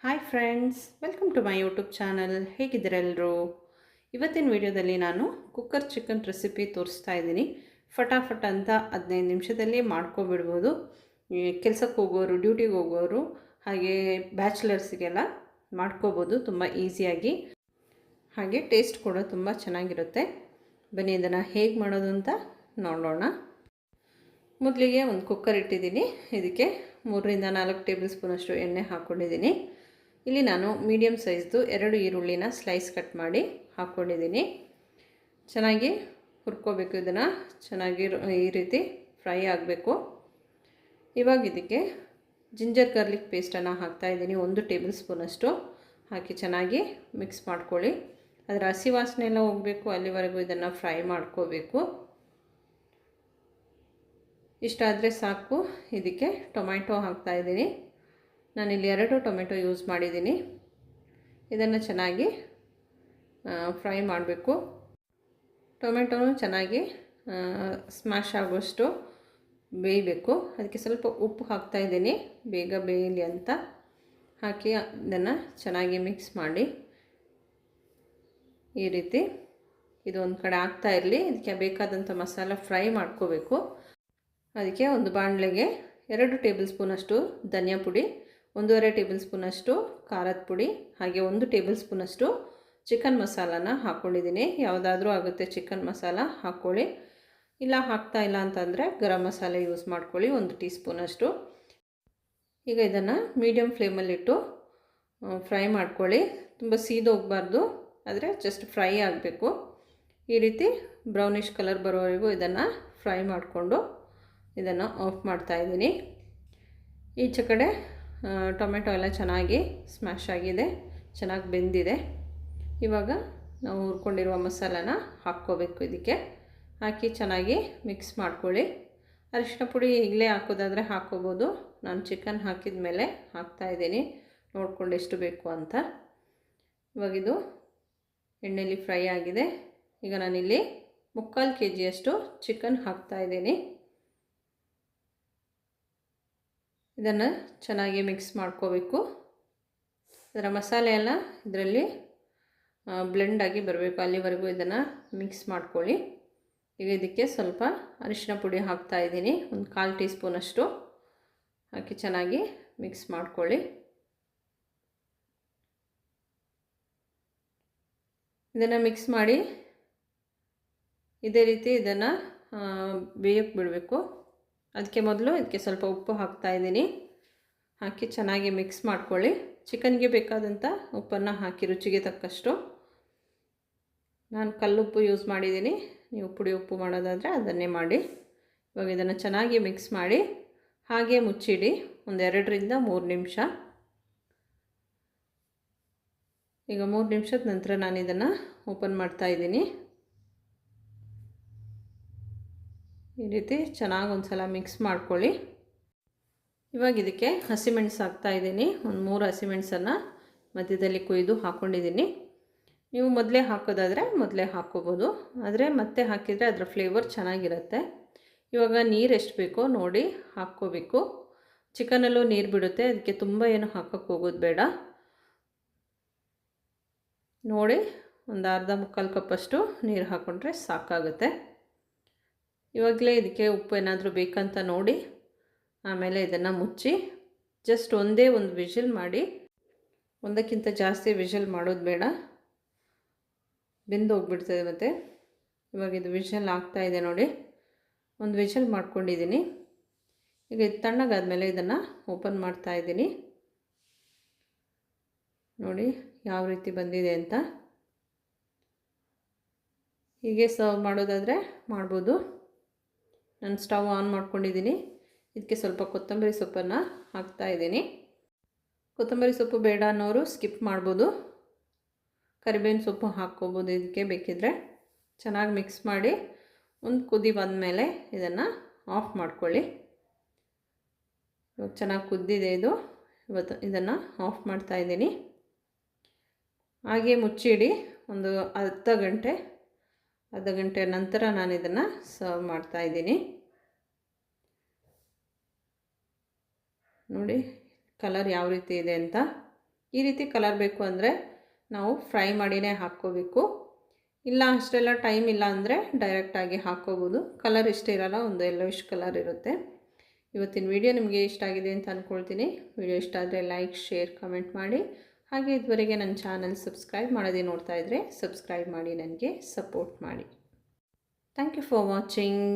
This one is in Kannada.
Hi friends, welcome to my YouTube channel. ಹೇಗಿದ್ದೀರೆಲ್ಲರೂ? ಇವತ್ತಿನ ವಿಡಿಯೋದಲ್ಲಿ ನಾನು ಕುಕ್ಕರ್ ಚಿಕನ್ ರೆಸಿಪಿ ತೋರಿಸ್ತಾ ಇದ್ದೀನಿ. ಫಟಾಫಟ್ ಅಂತ 15 ನಿಮಿಷದಲ್ಲಿ ಮಾಡ್ಕೊಬಿಡ್ಬೋದು. ಕೆಲಸಕ್ಕೆ ಹೋಗೋರು, ಡ್ಯೂಟಿಗೆ ಹೋಗೋರು, ಹಾಗೆ ಬ್ಯಾಚುಲರ್ಸಿಗೆಲ್ಲ ಮಾಡ್ಕೋಬೋದು ತುಂಬ ಈಸಿಯಾಗಿ. ಹಾಗೆ ಟೇಸ್ಟ್ ಕೂಡ ತುಂಬ ಚೆನ್ನಾಗಿರುತ್ತೆ. ಬನ್ನಿ ಇದನ್ನು ಹೇಗೆ ಮಾಡೋದು ಅಂತ ನೋಡೋಣ. ಮೊದಲಿಗೆ ಒಂದು ಕುಕ್ಕರ್ ಇಟ್ಟಿದ್ದೀನಿ. ಇದಕ್ಕೆ 3ರಿಂದ 4 ಟೇಬಲ್ ಸ್ಪೂನಷ್ಟು ಎಣ್ಣೆ ಹಾಕ್ಕೊಂಡಿದ್ದೀನಿ. ಇಲ್ಲಿ ನಾನು ಮೀಡಿಯಮ್ ಸೈಜ್ದು 2 ಈರುಳ್ಳಿನ ಸ್ಲೈಸ್ ಕಟ್ ಮಾಡಿ ಹಾಕ್ಕೊಂಡಿದ್ದೀನಿ. ಚೆನ್ನಾಗಿ ಹುರ್ಕೋಬೇಕು. ಇದನ್ನು ಚೆನ್ನಾಗಿ ಈ ರೀತಿ ಫ್ರೈ ಆಗಬೇಕು. ಇವಾಗ ಇದಕ್ಕೆ ಜಿಂಜರ್ ಗಾರ್ಲಿಕ್ ಪೇಸ್ಟನ್ನು ಹಾಕ್ತಾಯಿದ್ದೀನಿ. 1 ಟೇಬಲ್ ಸ್ಪೂನಷ್ಟು ಹಾಕಿ ಚೆನ್ನಾಗಿ ಮಿಕ್ಸ್ ಮಾಡ್ಕೊಳ್ಳಿ. ಅದರ ಹಸಿ ವಾಸನೆ ಎಲ್ಲ ಹೋಗಬೇಕು, ಅಲ್ಲಿವರೆಗೂ ಇದನ್ನು ಫ್ರೈ ಮಾಡ್ಕೋಬೇಕು. ಇಷ್ಟಾದರೆ ಸಾಕು. ಇದಕ್ಕೆ ಟೊಮೆಟೊ ಹಾಕ್ತಾಯಿದ್ದೀನಿ. ನಾನಿಲ್ಲಿ 2 ಟೊಮೆಟೊ ಯೂಸ್ ಮಾಡಿದ್ದೀನಿ. ಇದನ್ನು ಚೆನ್ನಾಗಿ ಫ್ರೈ ಮಾಡಬೇಕು. ಟೊಮೆಟೊನು ಚೆನ್ನಾಗಿ ಸ್ಮ್ಯಾಶ್ ಆಗುವಷ್ಟು ಬೇಯಬೇಕು. ಅದಕ್ಕೆ ಸ್ವಲ್ಪ ಉಪ್ಪು ಹಾಕ್ತಾಯಿದ್ದೀನಿ, ಬೇಗ ಬೇಯಲಿ ಅಂತ. ಹಾಕಿ ಇದನ್ನು ಚೆನ್ನಾಗಿ ಮಿಕ್ಸ್ ಮಾಡಿ ಈ ರೀತಿ ಇದು ಒಂದು ಕಡೆ ಆಗ್ತಾ ಇರಲಿ. ಇದಕ್ಕೆ ಬೇಕಾದಂಥ ಮಸಾಲ ಫ್ರೈ ಮಾಡ್ಕೋಬೇಕು. ಅದಕ್ಕೆ ಒಂದು ಬಾಣಲೆಗೆ 2 ಟೇಬಲ್ ಸ್ಪೂನಷ್ಟು ಧನಿಯಾ ಪುಡಿ, 1.5 ಟೇಬಲ್ ಸ್ಪೂನಷ್ಟು ಖಾರದ ಪುಡಿ, ಹಾಗೆ 1 ಟೇಬಲ್ ಸ್ಪೂನಷ್ಟು ಚಿಕನ್ ಮಸಾಲಾನ ಹಾಕ್ಕೊಂಡಿದ್ದೀನಿ. ಯಾವುದಾದ್ರೂ ಆಗುತ್ತೆ, ಚಿಕನ್ ಮಸಾಲ ಹಾಕ್ಕೊಳ್ಳಿ. ಇಲ್ಲ ಹಾಕ್ತಾ ಇಲ್ಲ ಅಂತಂದರೆ ಗರಂ ಮಸಾಲೆ ಯೂಸ್ ಮಾಡ್ಕೊಳ್ಳಿ, 1 ಟೀ ಸ್ಪೂನಷ್ಟು. ಈಗ ಇದನ್ನು ಮೀಡಿಯಮ್ ಫ್ಲೇಮಲ್ಲಿಟ್ಟು ಫ್ರೈ ಮಾಡ್ಕೊಳ್ಳಿ. ತುಂಬ ಸೀದೋಗಬಾರ್ದು, ಆದರೆ ಜಸ್ಟ್ ಫ್ರೈ ಆಗಬೇಕು. ಈ ರೀತಿ ಬ್ರೌನಿಷ್ ಕಲರ್ ಬರೋವರೆಗೂ ಇದನ್ನು ಫ್ರೈ ಮಾಡಿಕೊಂಡು ಇದನ್ನು ಆಫ್ ಮಾಡ್ತಾಯಿದ್ದೀನಿ. ಈಚೆ ಕಡೆ ಟೊಮೆಟೊ ಎಲ್ಲ ಚೆನ್ನಾಗಿ ಸ್ಮ್ಯಾಶ್ ಆಗಿದೆ, ಚೆನ್ನಾಗಿ ಬೆಂದಿದೆ. ಇವಾಗ ನಾವು ಹುರ್ಕೊಂಡಿರುವ ಮಸಾಲಾನ ಹಾಕ್ಕೋಬೇಕು. ಇದಕ್ಕೆ ಹಾಕಿ ಚೆನ್ನಾಗಿ ಮಿಕ್ಸ್ ಮಾಡ್ಕೊಳ್ಳಿ. ಅರಿಶಿನ ಪುಡಿ ಈಗಲೇ ಹಾಕೋದಾದರೆ ಹಾಕ್ಕೋಬೋದು. ನಾನು ಚಿಕನ್ ಹಾಕಿದ ಮೇಲೆ ಹಾಕ್ತಾಯಿದ್ದೀನಿ, ನೋಡ್ಕೊಂಡು ಎಷ್ಟು ಬೇಕು ಅಂತ. ಇವಾಗಿದು ಎಣ್ಣೆಯಲ್ಲಿ ಫ್ರೈ ಆಗಿದೆ. ಈಗ ನಾನಿಲ್ಲಿ 3/4 kg ಚಿಕನ್ ಹಾಕ್ತಾಯಿದ್ದೀನಿ. ಇದನ್ನು ಚೆನ್ನಾಗಿ ಮಿಕ್ಸ್ ಮಾಡ್ಕೋಬೇಕು. ಅದರ ಮಸಾಲೆ ಎಲ್ಲ ಇದರಲ್ಲಿ ಬ್ಲೆಂಡಾಗಿ ಬರಬೇಕು, ಅಲ್ಲಿವರೆಗೂ ಇದನ್ನು ಮಿಕ್ಸ್ ಮಾಡ್ಕೊಳ್ಳಿ. ಈಗ ಇದಕ್ಕೆ ಸ್ವಲ್ಪ ಅರಿಶಿನ ಪುಡಿ ಹಾಕ್ತಾಯಿದ್ದೀನಿ, 1/4 ಟೀ ಸ್ಪೂನಷ್ಟು ಹಾಕಿ ಚೆನ್ನಾಗಿ ಮಿಕ್ಸ್ ಮಾಡ್ಕೊಳ್ಳಿ. ಇದನ್ನು ಮಿಕ್ಸ್ ಮಾಡಿ ಇದೇ ರೀತಿ ಇದನ್ನು ಬೇಯಕ್ಕೆ ಬಿಡಬೇಕು. ಅದಕ್ಕೆ ಮೊದಲು ಇದಕ್ಕೆ ಸ್ವಲ್ಪ ಉಪ್ಪು ಹಾಕ್ತಾಯಿದ್ದೀನಿ. ಹಾಕಿ ಚೆನ್ನಾಗಿ ಮಿಕ್ಸ್ ಮಾಡ್ಕೊಳ್ಳಿ. ಚಿಕನ್ಗೆ ಬೇಕಾದಂಥ ಉಪ್ಪನ್ನು ಹಾಕಿ ರುಚಿಗೆ ತಕ್ಕಷ್ಟು. ನಾನು ಕಲ್ಲುಪ್ಪು ಯೂಸ್ ಮಾಡಿದ್ದೀನಿ, ನೀವು ಪುಡಿ ಉಪ್ಪು ಮಾಡೋದಾದರೆ ಅದನ್ನೇ ಮಾಡಿ. ಇವಾಗ ಇದನ್ನು ಚೆನ್ನಾಗಿ ಮಿಕ್ಸ್ ಮಾಡಿ ಹಾಗೆ ಮುಚ್ಚಿಡಿ 2ರಿಂದ 3 ನಿಮಿಷ. ಈಗ 3 ನಿಮಿಷದ ನಂತರ ನಾನು ಇದನ್ನು ಓಪನ್ ಮಾಡ್ತಾಯಿದ್ದೀನಿ. ಈ ರೀತಿ ಚೆನ್ನಾಗಿ ಒಂದು ಸಲ ಮಿಕ್ಸ್ ಮಾಡ್ಕೊಳ್ಳಿ. ಇವಾಗ ಇದಕ್ಕೆ ಹಸಿಮೆಣಸು ಹಾಕ್ತಾಯಿದ್ದೀನಿ. 3 ಹಸಿಮೆಣಸನ್ನು ಮಧ್ಯದಲ್ಲಿ ಕೊಯ್ದು ಹಾಕ್ಕೊಂಡಿದ್ದೀನಿ. ನೀವು ಮೊದಲೇ ಹಾಕೋದಾದರೆ ಮೊದಲೇ ಹಾಕ್ಕೋಬೋದು, ಆದರೆ ಮತ್ತೆ ಹಾಕಿದರೆ ಅದರ ಫ್ಲೇವರ್ ಚೆನ್ನಾಗಿರುತ್ತೆ. ಇವಾಗ ನೀರು ಎಷ್ಟು ಬೇಕೋ ನೋಡಿ ಹಾಕ್ಕೋಬೇಕು. ಚಿಕನಲ್ಲೂ ನೀರು ಬಿಡುತ್ತೆ, ಅದಕ್ಕೆ ತುಂಬ ಏನು ಹಾಕೋಕ್ಕೆ ಹೋಗೋದು ಬೇಡ. ನೋಡಿ, ಒಂದು ಅರ್ಧ ಮುಕ್ಕಾಲು ಕಪ್ಪಷ್ಟು ನೀರು ಹಾಕ್ಕೊಂಡ್ರೆ ಸಾಕಾಗುತ್ತೆ. ಇವಾಗಲೇ ಇದಕ್ಕೆ ಉಪ್ಪು ಏನಾದರೂ ಬೇಕಂತ ನೋಡಿ ಆಮೇಲೆ ಇದನ್ನು ಮುಚ್ಚಿ ಜಸ್ಟ್ ಒಂದೇ ಒಂದು ವಿಷಲ್ ಮಾಡಿ. ಒಂದಕ್ಕಿಂತ ಜಾಸ್ತಿ ವಿಷಲ್ ಮಾಡೋದು ಬೇಡ, ಬೆಂದು ಹೋಗ್ಬಿಡ್ತದೆ ಮತ್ತು. ಇವಾಗ ಇದು ವಿಷಲ್ ಆಗ್ತಾಯಿದೆ ನೋಡಿ, ಒಂದು ವಿಷಲ್ ಮಾಡ್ಕೊಂಡಿದ್ದೀನಿ. ಈಗ ಇದು ತಣ್ಣಗಾದ್ಮೇಲೆ ಇದನ್ನು ಓಪನ್ ಮಾಡ್ತಾಯಿದ್ದೀನಿ. ನೋಡಿ ಯಾವ ರೀತಿ ಬಂದಿದೆ ಅಂತ. ಹೀಗೆ ಸರ್ವ್ ಮಾಡೋದಾದರೆ ಮಾಡ್ಬೋದು. ನಾನು ಸ್ಟವ್ ಆನ್ ಮಾಡ್ಕೊಂಡಿದ್ದೀನಿ. ಇದಕ್ಕೆ ಸ್ವಲ್ಪ ಕೊತ್ತಂಬರಿ ಸೊಪ್ಪನ್ನು ಹಾಕ್ತಾಯಿದ್ದೀನಿ. ಕೊತ್ತಂಬರಿ ಸೊಪ್ಪು ಬೇಡ ಅನ್ನೋರು ಸ್ಕಿಪ್ ಮಾಡ್ಬೋದು. ಕರಿಬೇವಿನ ಸೊಪ್ಪು ಹಾಕ್ಕೋಬೋದು ಇದಕ್ಕೆ ಬೇಕಿದ್ದರೆ. ಚೆನ್ನಾಗಿ ಮಿಕ್ಸ್ ಮಾಡಿ ಒಂದು ಕುದಿ ಬಂದಮೇಲೆ ಇದನ್ನು ಆಫ್ ಮಾಡ್ಕೊಳ್ಳಿ. ಇವಾಗ ಚೆನ್ನಾಗಿ ಕುದ್ದಿದೆ ಇದು. ಇವತ್ತು ಇದನ್ನು ಆಫ್ ಮಾಡ್ತಾಯಿದ್ದೀನಿ. ಹಾಗೆ ಮುಚ್ಚಿಡಿ ಒಂದು ಅರ್ಧ ಗಂಟೆ ನಂತರ ನಾನು ಇದನ್ನು ಸರ್ವ್ ಮಾಡ್ತಾಯಿದ್ದೀನಿ. ನೋಡಿ ಕಲರ್ ಯಾವ ರೀತಿ ಇದೆ ಅಂತ. ಈ ರೀತಿ ಕಲರ್ ಬೇಕು ಅಂದರೆ ನಾವು ಫ್ರೈ ಮಾಡಿನೇ ಹಾಕ್ಕೋಬೇಕು. ಇಲ್ಲ ಅಷ್ಟೆಲ್ಲ ಟೈಮ್ ಇಲ್ಲ ಅಂದರೆ ಡೈರೆಕ್ಟಾಗಿ ಹಾಕ್ಕೋಬೋದು. ಕಲರ್ ಇಷ್ಟ ಇರೋಲ್ಲ, ಒಂದು ಯೆಲ್ಲೋಯಿಶ್ ಕಲರ್ ಇರುತ್ತೆ. ಇವತ್ತಿನ ವಿಡಿಯೋ ನಿಮಗೆ ಇಷ್ಟ ಆಗಿದೆ ಅಂತ ಅಂದ್ಕೊಳ್ತೀನಿ. ವಿಡಿಯೋ ಇಷ್ಟ ಆದರೆ ಲೈಕ್, ಶೇರ್, ಕಮೆಂಟ್ ಮಾಡಿ. ಹಾಗೆ ಇದುವರೆಗೆ ನನ್ನ ಚಾನಲ್ ಸಬ್ಸ್ಕ್ರೈಬ್ ಮಾಡೋದೇ ನೋಡ್ತಾ ಇದ್ದರೆ ಸಬ್ಸ್ಕ್ರೈಬ್ ಮಾಡಿ, ನನಗೆ ಸಪೋರ್ಟ್ ಮಾಡಿ. Thank you for watching.